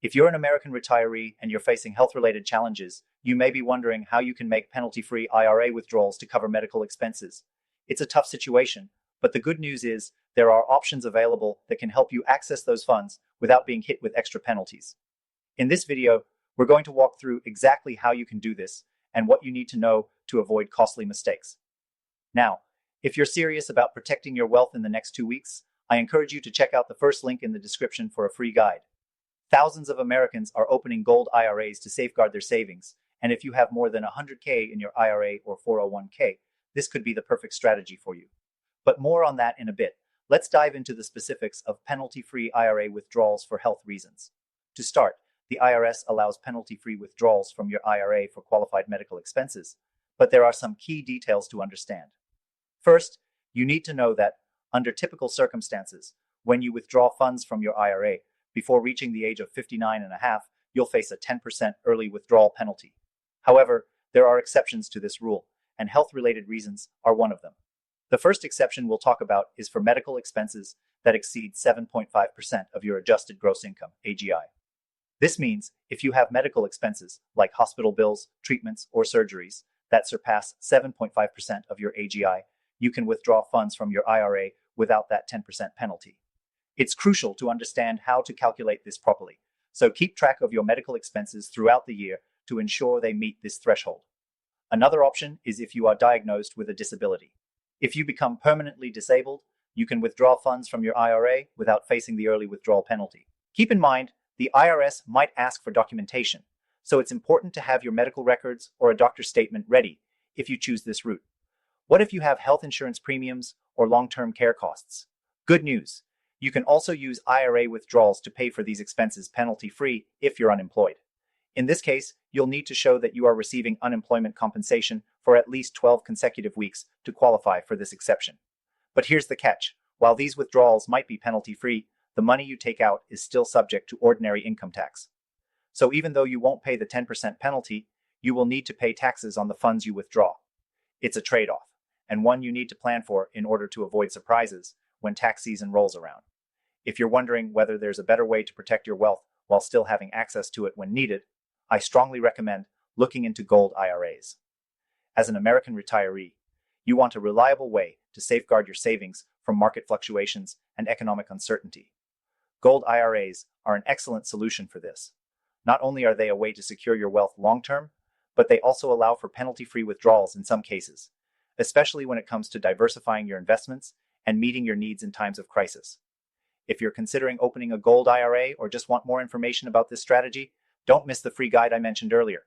If you're an American retiree and you're facing health-related challenges, you may be wondering how you can make penalty-free IRA withdrawals to cover medical expenses. It's a tough situation, but the good news is there are options available that can help you access those funds without being hit with extra penalties. In this video, we're going to walk through exactly how you can do this and what you need to know to avoid costly mistakes. Now, if you're serious about protecting your wealth in the next 2 weeks, I encourage you to check out the first link in the description for a free guide. Thousands of Americans are opening gold IRAs to safeguard their savings, and if you have more than 100K in your IRA or 401K, this could be the perfect strategy for you. But more on that in a bit. Let's dive into the specifics of penalty-free IRA withdrawals for health reasons. To start, the IRS allows penalty-free withdrawals from your IRA for qualified medical expenses, but there are some key details to understand. First, you need to know that, under typical circumstances, when you withdraw funds from your IRA, before reaching the age of 59 and a half, you'll face a 10% early withdrawal penalty. However, there are exceptions to this rule, and health-related reasons are one of them. The first exception we'll talk about is for medical expenses that exceed 7.5% of your adjusted gross income, AGI. This means if you have medical expenses like hospital bills, treatments, or surgeries that surpass 7.5% of your AGI, you can withdraw funds from your IRA without that 10% penalty. It's crucial to understand how to calculate this properly, so keep track of your medical expenses throughout the year to ensure they meet this threshold. Another option is if you are diagnosed with a disability. If you become permanently disabled, you can withdraw funds from your IRA without facing the early withdrawal penalty. Keep in mind, the IRS might ask for documentation, so it's important to have your medical records or a doctor's statement ready if you choose this route. What if you have health insurance premiums or long-term care costs? Good news! You can also use IRA withdrawals to pay for these expenses penalty-free if you're unemployed. In this case, you'll need to show that you are receiving unemployment compensation for at least 12 consecutive weeks to qualify for this exception. But here's the catch. While these withdrawals might be penalty-free, the money you take out is still subject to ordinary income tax. So even though you won't pay the 10% penalty, you will need to pay taxes on the funds you withdraw. It's a trade-off, and one you need to plan for in order to avoid surprises when tax season rolls around. If you're wondering whether there's a better way to protect your wealth while still having access to it when needed, I strongly recommend looking into gold IRAs. As an American retiree, you want a reliable way to safeguard your savings from market fluctuations and economic uncertainty. Gold IRAs are an excellent solution for this. Not only are they a way to secure your wealth long-term, but they also allow for penalty-free withdrawals in some cases, especially when it comes to diversifying your investments and meeting your needs in times of crisis. If you're considering opening a gold IRA or just want more information about this strategy, don't miss the free guide I mentioned earlier.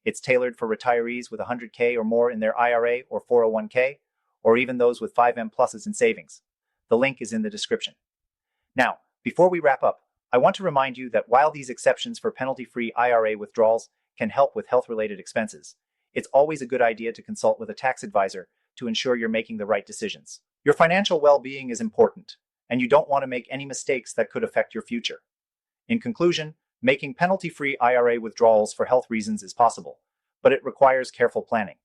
It's tailored for retirees with 100K or more in their IRA or 401K, or even those with 5M pluses in savings. The link is in the description. Now, before we wrap up, I want to remind you that while these exceptions for penalty-free IRA withdrawals can help with health-related expenses, it's always a good idea to consult with a tax advisor to ensure you're making the right decisions. Your financial well-being is important, and you don't want to make any mistakes that could affect your future. In conclusion, making penalty-free IRA withdrawals for health reasons is possible, but it requires careful planning.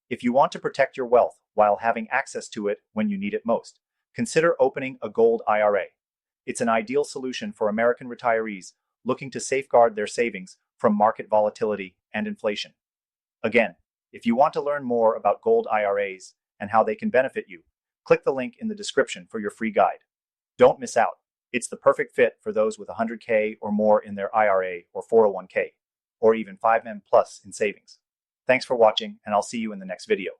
If you want to protect your wealth while having access to it when you need it most, consider opening a gold IRA. It's an ideal solution for American retirees looking to safeguard their savings from market volatility and inflation. Again, if you want to learn more about gold IRAs and how they can benefit you, click the link in the description for your free guide. Don't miss out. It's the perfect fit for those with 100K or more in their IRA or 401K, or even 5M plus in savings. Thanks for watching, and I'll see you in the next video.